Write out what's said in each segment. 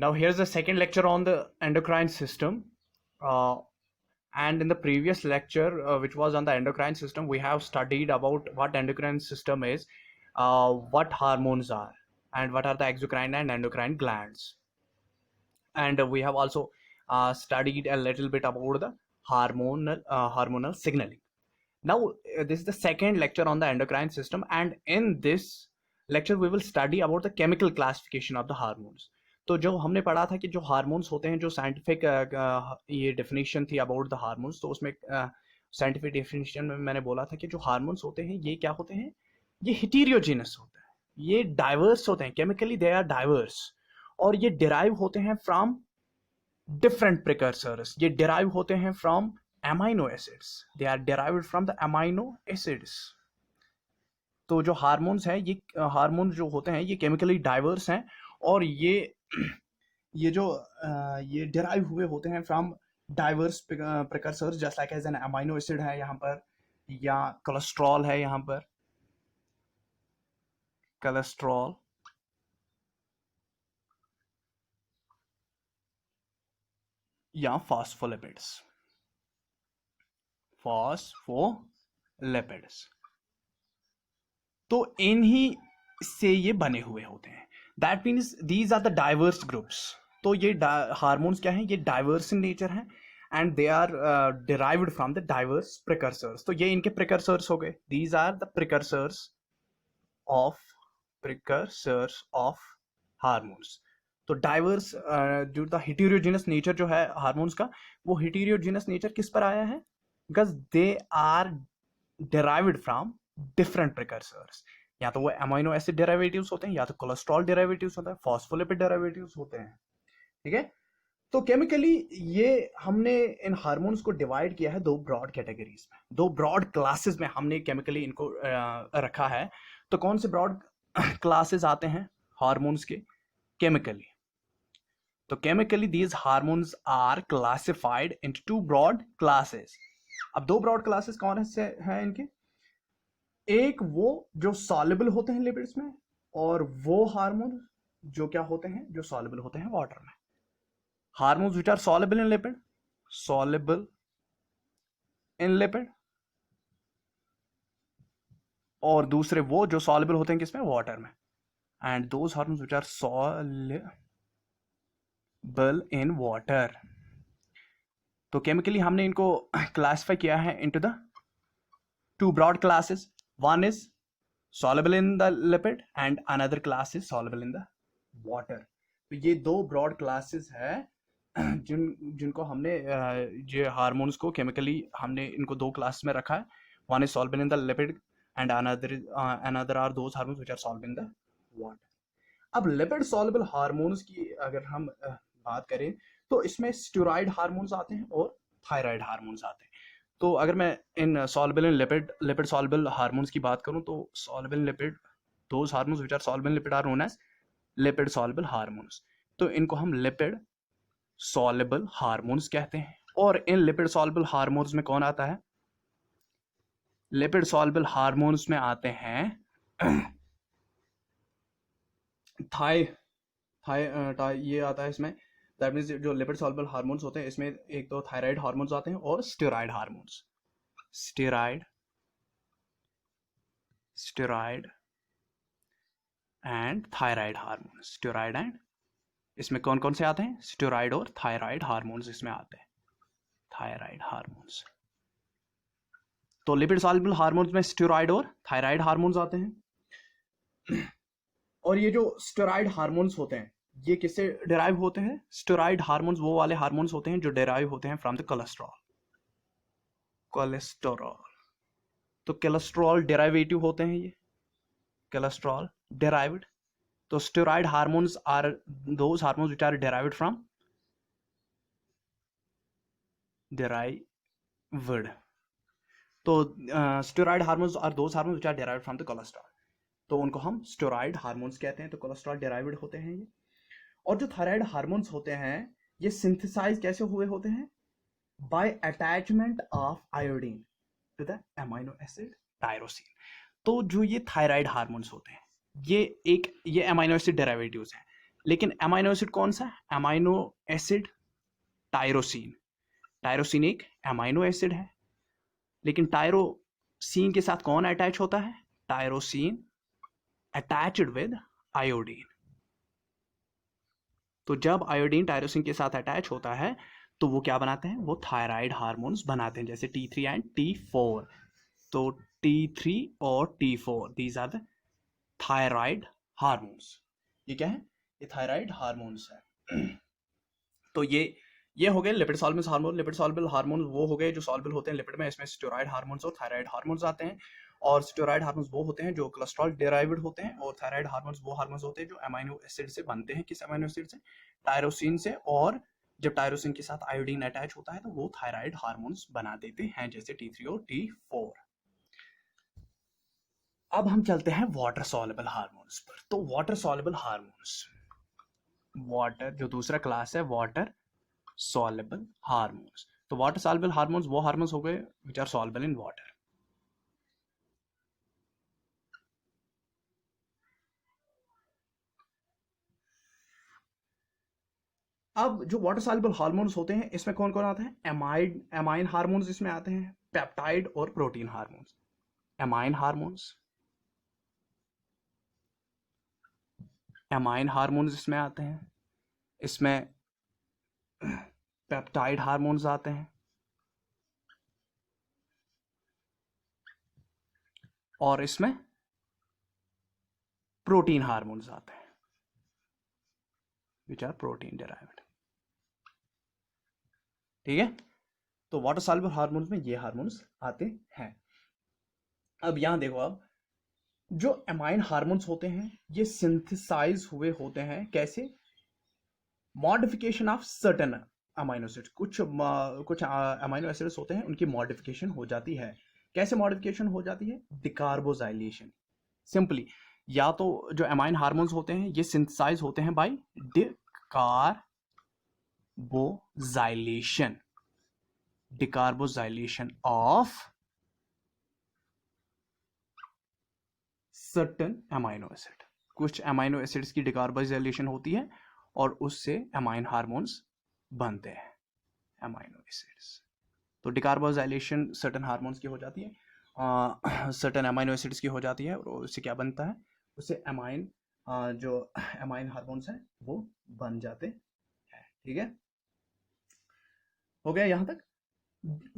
Now here's the second lecture on the endocrine system. And in the previous lecture, which was on the endocrine system, we have studied about what endocrine system is, what hormones are, and what are the exocrine and endocrine glands. And we have also studied a little bit about the hormonal signaling. Now, this is the second lecture on the endocrine system, and in this lecture we will study about the chemical classification of the hormones. तो जो हमने पढ़ा था कि जो hormones होते हैं, जो साइंटिफिक ये डेफिनेशन थी अबाउट द हार्मोन्स, तो उसमें साइंटिफिक डेफिनेशन में मैंने बोला था कि जो हार्मोन्स होते हैं ये क्या होते हैं, ये हिटीरियोजिनस होते हैं, ये डाइवर्स होते हैं, केमिकली दे आर डाइवर्स, और ये डिराइव होते हैं फ्रॉम डिफरेंट प्रिकर्सर्स, ये डिराइव होते हैं from amino acids, they are derived from the amino acids. तो जो हार्मोन्स हैं, ये हार्मोन्स जो होते हैं ये केमिकली डाइवर्स हैं, और ये जो ये डिराइव हुए होते हैं from diverse precursors, just like as an amino acid है यहाँ पर, या कोलेस्ट्रॉल है यहाँ पर, कोलेस्ट्रॉल, या फॉस्फोलिपिड्स, फॉस्फोलिपिड्स, तो इन्हीं से ये बने हुए होते हैं. That means these are the diverse groups. तो ये हार्मोन्स क्या हैं, ये डाइवर्स इन नेचर हैं, and they are derived from the diverse precursors. तो ये इनके प्रिकर्सर्स हो गए. These are the precursors of hormones. तो डाइवर्स जो द हेटेरोजेनस नेचर जो है हार्मोन्स का, वो हेटेरोजेनस नेचर किस पर आया है, because they are derived from different precursors. या तो वो अमीनो एसिड डेरिवेटिव्स होते हैं, या तो कोलेस्ट्रॉल डेरिवेटिव्स होते हैं, फॉस्फोलिपिड डेरिवेटिव्स होते हैं. ठीक है. तो केमिकली ये हमने इन हार्मोन्स को डिवाइड किया है दो ब्रॉड कैटेगरीज में, दो ब्रॉड क्लासेस में हमने केमिकली इनको रखा है. तो कौन से ब्रॉड क्लासेस आते हैं हार्मोन्स के केमिकली? तो chemically these hormones are classified into two broad classes. अब दो ब्रॉड क्लासेस कौन से हैं इनके? एक वो जो सॉल्युबल होते हैं लिपिड्स में, और वो हार्मोन जो क्या होते हैं, जो सॉल्युबल होते हैं वाटर में. Hormones which are soluble in lipid, और दूसरे वो जो सॉल्युबल होते हैं किसमें, वाटर में. And those hormones which are soluble in water. तो केमिकली हमने इनको क्लासिफाई किया है into the two broad classes. One is soluble in the lipid and another class is soluble in the water. तो ये दो ब्रॉड क्लासेस है जिनको हमने ये हार्मोन्स को केमिकली हमने इनको दो क्लास में रखा है. One is soluble in the lipid and another are those hormones which are soluble in the water. अब लिपिड सॉल्युबल हार्मोन्स की अगर हम बात करें तो इसमें स्टेरॉइड हार्मोन्स आते हैं और थायराइड हार्मोन्स आते हैं. तो अगर मैं in soluble in lipid soluble hormones की बात करूं, तो soluble lipid, those hormones which are soluble in lipid are known as lipid soluble hormones. तो इनको हम लिपिड सॉल्युबल हार्मोन्स कहते हैं. और इन लिपिड सॉल्युबल हार्मोन्स में कौन आता है? लिपिड सॉल्युबल हार्मोन्स में आते हैं ये आता है इसमें. दैट मीन्स जो लिपिड सॉल्युबल हार्मोन्स होते हैं इसमें एक तो थायराइड हार्मोन्स आते हैं और steroid hormones. Steroid and thyroid hormones. Steroid and, इसमें कौन कौन से आते हैं? स्टेरॉइड और थायराइड हार्मोन्स इसमें आते हैं. Thyroid hormones. तो लिपिड सॉल्युबल हार्मोन्स में स्टेरॉइड और थायराइड हार्मोन्स आते हैं. और ये जो स्टेरॉइड हार्मोन्स होते हैं ये किससे डिराइव होते हैं? स्टेरॉइड हार्मोन्स वो वाले हार्मोन्स होते हैं जो डिराइव होते हैं फ्रॉम द कोलेस्ट्रॉल. तो कोलेस्ट्रॉल डेरिवेटिव होते हैं ये, कोलेस्ट्रॉल डिराइव्ड. तो steroid hormones are those hormones which are derived from तो steroid hormones are those hormones which are derived from the cholesterol. तो उनको हम स्टेरॉइड हार्मोन्स कहते हैं. तो कोलेस्ट्रॉल डिराइव्ड होते हैं ये. और जो थायराइड हार्मोन्स होते हैं ये सिंथेसाइज कैसे हुए होते हैं? By attachment of iodine to the amino acid tyrosine. तो जो ये थायराइड हार्मोन्स होते हैं ये अमीनो एसिड डेरिवेटिव्स हैं, लेकिन अमाइनो एसिड कौन सा है? Amino acid tyrosine. टायरोसिन एक अमाइनो एसिड है, लेकिन टायरोसिन के साथ कौन अटैच होता है? Tyrosine attached with iodine. तो जब आयोडीन टायरोसिन के साथ अटैच होता है तो वो क्या बनाते हैं? वो थायराइड हार्मोन्स बनाते हैं, जैसे T3 एंड T4। तो T3 और T4 these are the thyroid hormones. ये क्या है? ये थायराइड हार्मोन्स है। तो ये हो गए lipid soluble hormone. Lipid soluble hormone वो हो गए जो सॉल्युबल होते हैं लिपिड में, इसमें स्टेरॉइड हार्मोन्स और थायराइड हार्मोन्स आते हैं। और स्टेरॉइड हार्मोन्स वो होते हैं जो कोलेस्ट्रॉल डेराइव्ड होते हैं, और थायराइड हार्मोन्स वो हार्मोन्स होते हैं जो अमाइनो एसिड से बनते हैं। किस अमाइनो एसिड से? टायरोसिन से। और जब टायरोसिन के साथ आयोडीन अटैच होता है तो वो थायराइड हार्मोन्स बना देते हैं, जैसे T3 और T4। अब हम चलते हैं वाटर सॉल्युबल हार्मोन्स पर। तो वाटर सॉल्युबल हार्मोन्स, वाटर जो दूसरा क्लास है, वाटर soluble hormones। तो वाटर soluble hormones वो हार्मोन्स हो गए which are soluble in water। अब जो वाटर soluble हार्मोन्स होते हैं इसमें कौन कौन आता है? एमाइन हार्मोन्स इसमें आते हैं, पेप्टाइड और protein hormones. Amine hormones, amine hormones इसमें आते हैं। इसमें पेप्टाइड हार्मोन्स आते हैं, और इसमें प्रोटीन हार्मोन्स आते हैं which are protein derived। ठीक है? तो वाटर सॉल्युबल हार्मोन्स में ये हार्मोन्स आते हैं। अब यहां देखो, अब जो एमाइन हार्मोन्स होते हैं ये सिंथेसाइज हुए होते हैं कैसे? Modification of certain amino acids. कुछ अमाइनो एसिड्स होते हैं उनकी मॉडिफिकेशन हो जाती है। कैसे मॉडिफिकेशन हो जाती है? डिकार्बोजाइलेशन। सिंपली, या तो जो एमाइन हार्मोन्स होते हैं ये सिंथेसाइज होते हैं by decarboxylation. Decarboxylation of certain amino acid. कुछ अमाइनो एसिड्स की डिकार्बोजाइलेशन होती है और उससे अमाइन हार्मोन्स बनते हैं, अमाइनो एसिड्स। तो डिकार्बोजाइलेशन सर्टेन हार्मोन्स की हो जाती है, सर्टेन अमाइनो एसिड्स की हो जाती है, और उससे क्या बनता है? उससे अमाइन जो अमाइन हार्मोन्स हैं वो बन जाते हैं। ठीक है? हो गया यहां तक?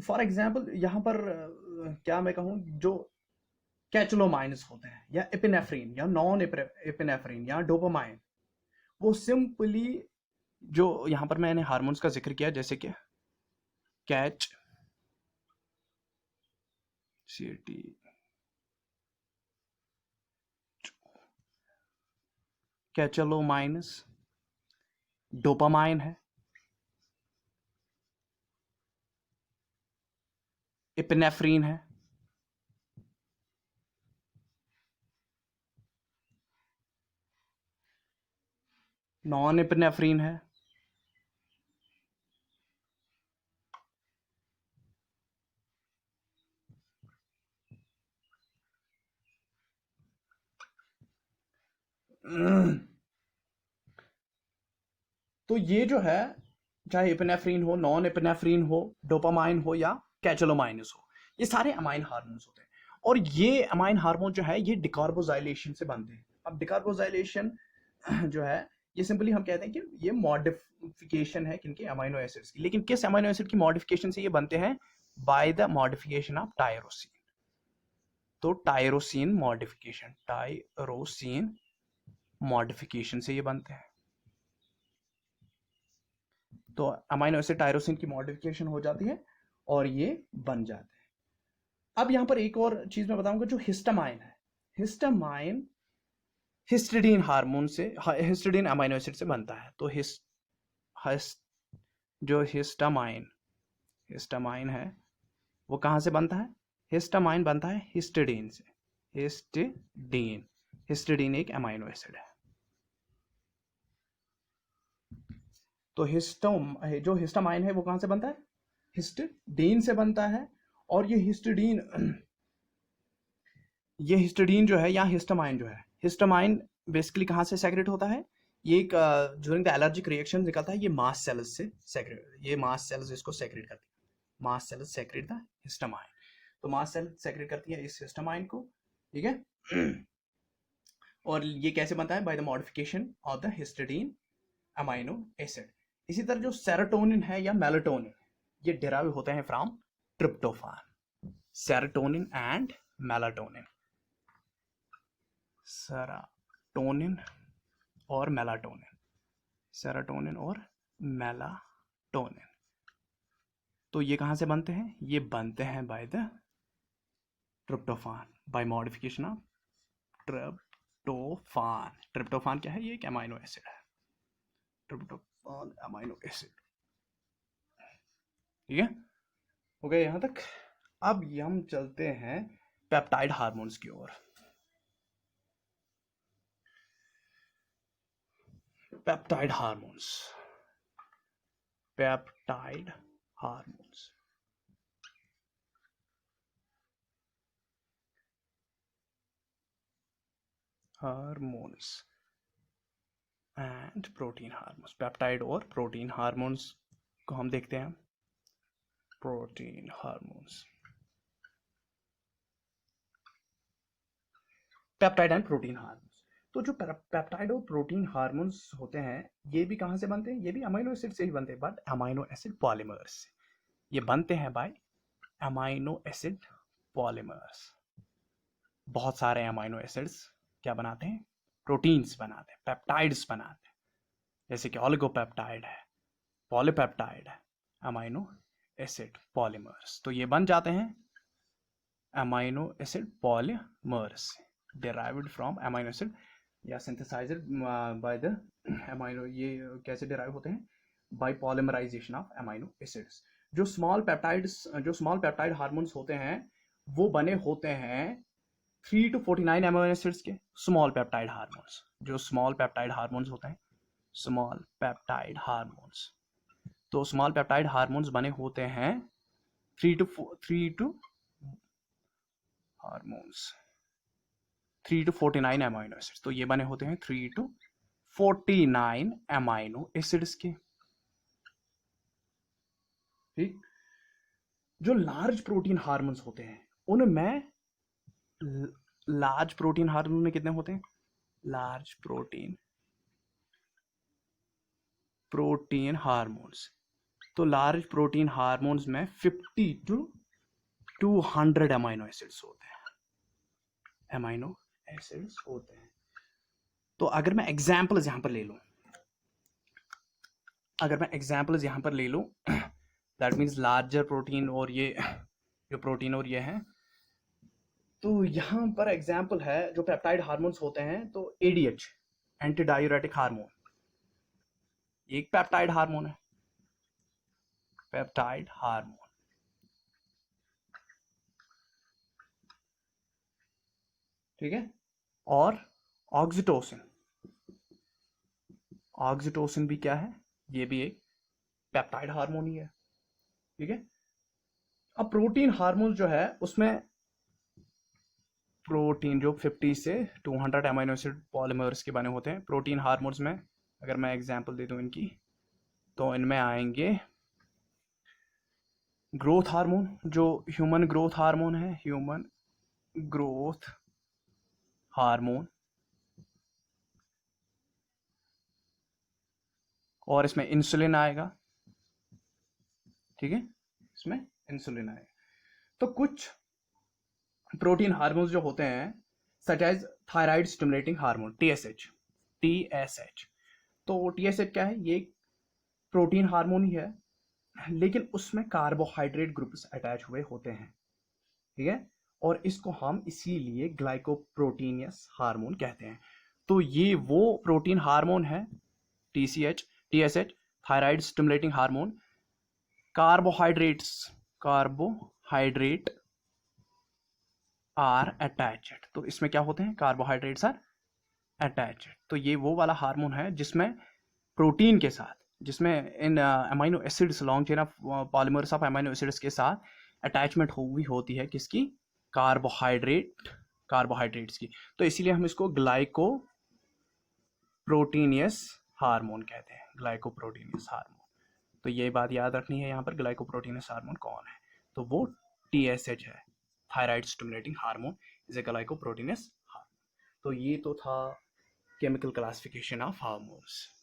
फॉर एग्जाम्पल यहां पर क्या मैं कहूं, जो कैचलोमाइन्स होते हैं, या एपिनेफ्रीन, या नॉन एपिनेफ्रीन, या डोपामाइन, वो सिंपली जो यहां पर मैंने हार्मोन्स का जिक्र किया, जैसे कि कैच CT कैचलोमाइन्स, डोपामाइन है, एपिनेफ्रीन है, नॉन एपिनेफ्रीन है, तो ये जो है, चाहे एपिनेफ्रीन हो, नॉन एपिनेफ्रीन हो, डोपामाइन हो, या कैचलोमाइनस हो, ये सारे अमाइन हार्मोन्स होते हैं। और ये अमाइन हार्मोन जो है ये डिकार्बोजाइलेशन से बनते हैं। अब डिकार्बोजाइलेशन जो है ये सिंपली हम कहते हैं कि ये मॉडिफिकेशन है किनके? अमाइनो एसिड्स की। लेकिन किस अमाइनो एसिड की मॉडिफिकेशन से ये बनते हैं? By the modification of tyrosine. तो टायरोसिन मॉडिफिकेशन से ये बनते हैं। तो अमाइनो एसिड टायरोसिन की मॉडिफिकेशन हो जाती है और ये बन जाते हैं। अब यहां पर एक और चीज मैं बताऊंगा, जो हिस्टामाइन है, हिस्टामाइन हिस्टिडीन हार्मोन से, हिस्टिडीन अमाइनो एसिड से बनता है। तो जो हिस्टामाइन है वो कहां से बनता है? हिस्टामाइन बनता है हिस्टिडीन से। हिस्टिडीन एक अमाइनो एसिड है। तो जो हिस्टामाइन है वो कहां से बनता है? हिस्टिडीन से बनता है। और ये हिस्टिडीन जो है, या हिस्टामाइन जो है, हिस्टामाइन बेसिकली कहां से सेक्रेट होता है? ये एक ड्यूरिंग द एलर्जिक रिएक्शन निकलता है, ये मास्ट सेल्स से सेक्रेट, ये मास्ट सेल्स इसको सेक्रेट करती है, mast cells secrete the histamine. तो मास्ट सेल सेक्रेट करती है इस हिस्टामाइन को, ठीक है। और ये कैसे बनता है? By the modification of the histidine amino acid. इसी तरह जो सेरोटोनिन है या मेलाटोनिन, ये डिराइव होते हैं from tryptophan. Serotonin and melatonin, serotonin और मेलाटोनिन, सेरोटोनिन और मेलाटोनिन, तो ये कहाँ से बनते हैं? ये बनते हैं by the tryptophan, by modification of tryptophan. Tryptophan क्या है? ये एक अमाइनो एसिड है, ट्रिप्टोफान अमाइनो एसिड, ठीक है। हो गया यहाँ तक। अब हम चलते हैं पेप्टाइड हार्मोन्स की ओर। Peptide hormones, peptide hormones, hormones and protein hormones. Peptide और प्रोटीन हार्मोन्स को हम देखते हैं। Protein hormones, peptide and protein hormones. तो जो पेप्टाइड और प्रोटीन हार्मोन्स होते हैं, ये भी कहाँ से बनते हैं? ये भी अमाइनो एसिड से ही बनते हैं, बट अमाइनो एसिड पॉलीमर्स से। ये बनते हैं बाय अमाइनो एसिड पॉलीमर्स। बहुत सारे अमाइनो एसिड्स क्या बनाते हैं? प्रोटीन्स बनाते हैं, पेप्टाइड्स बनाते हैं, जैसे कि ऑलिगोपेप्टाइड है, पॉलीपेप्टाइड है, अमाइनो एसिड पॉलीमर्स। तो ये बन जाते हैं amino acid polymers, derived from amino acid या synthesized by the amino। ये कैसे derive होते हैं? by polymerization of amino acids। जो स्मॉल पेप्टाइड हार्मोन्स होते हैं, वो बने होते हैं 3 to 49 अमीनो एसिड्स के स्मॉल पेप्टाइड हार्मोन्स। जो स्मॉल पेप्टाइड हार्मोन्स होते हैं, स्मॉल पेप्टाइड हार्मोन्स, तो स्मॉल पेप्टाइड हार्मोन्स बने होते हैं 3 to hormones 3 to 49 amino acids. तो ये बने होते हैं 3 to 49 अमाइनो एसिड्स के, ठीक। जो लार्ज प्रोटीन हार्मोन्स होते हैं, उनमें लार्ज प्रोटीन हार्मोन में कितने होते हैं? लार्ज प्रोटीन हार्मोन्स, तो लार्ज प्रोटीन हार्मोन्स में 50 to 200 अमाइनो एसिड्स होते हैं, अमाइनो एसिड्स होते हैं। तो अगर मैं एग्जाम्पल्स यहां पर ले लूं, दैट मीन्स लार्जर प्रोटीन और ये जो प्रोटीन और ये है, तो यहां पर एग्जाम्पल है जो पेप्टाइड हार्मोन्स होते हैं। तो एडीएच, एंटी डायूरेटिक हार्मोन, एक पेप्टाइड हार्मोन है, पेप्टाइड हार्मोन, ठीक है। और ऑक्सीटोसिन, ऑक्सीटोसिन भी क्या है? ये भी एक पेप्टाइड हार्मोन ही है, ठीक है। अब प्रोटीन हार्मोन जो है, उसमें प्रोटीन जो 50 से 200 अमीनो एसिड पॉलीमर्स के बने होते हैं। प्रोटीन हार्मोन्स में अगर मैं एग्जांपल दे दूं इनकी, तो इनमें आएंगे ग्रोथ हार्मोन, जो ह्यूमन ग्रोथ हार्मोन है, ह्यूमन ग्रोथ हार्मोन, और इसमें इंसुलिन आएगा, ठीक है, इसमें इंसुलिन आएगा। तो कुछ प्रोटीन हार्मोन्स जो होते हैं, such as thyroid stimulating hormone, TSH. तो टीएसएच क्या है? ये प्रोटीन हार्मोन ही है, लेकिन उसमें कार्बोहाइड्रेट ग्रुप्स अटैच हुए होते हैं, ठीक है। और इसको हम इसीलिए ग्लाइकोप्रोटीनियस हार्मोन कहते हैं। तो ये वो प्रोटीन हार्मोन है, TSH, thyroid stimulating hormone. Carbohydrate are attached, तो इसमें क्या होते हैं? Carbohydrates are attached. तो ये वो वाला हार्मोन है जिसमें प्रोटीन के साथ, जिसमें इन amino acids, long chain of polymers of amino acids के साथ अटैचमेंट हुई होती है, किसकी? कार्बोहाइड्रेट्स की। तो इसीलिए हम इसको ग्लाइकोप्रोटीनियस हार्मोन कहते हैं, ग्लाइकोप्रोटीनियस हार्मोन। तो ये बात याद रखनी है यहाँ पर, ग्लाइकोप्रोटीनियस हार्मोन कौन है, तो वो TSH है, thyroid stimulating hormone is a glycoproteinous hormone. तो ये तो था केमिकल क्लासिफिकेशन ऑफ हार्मोन्स।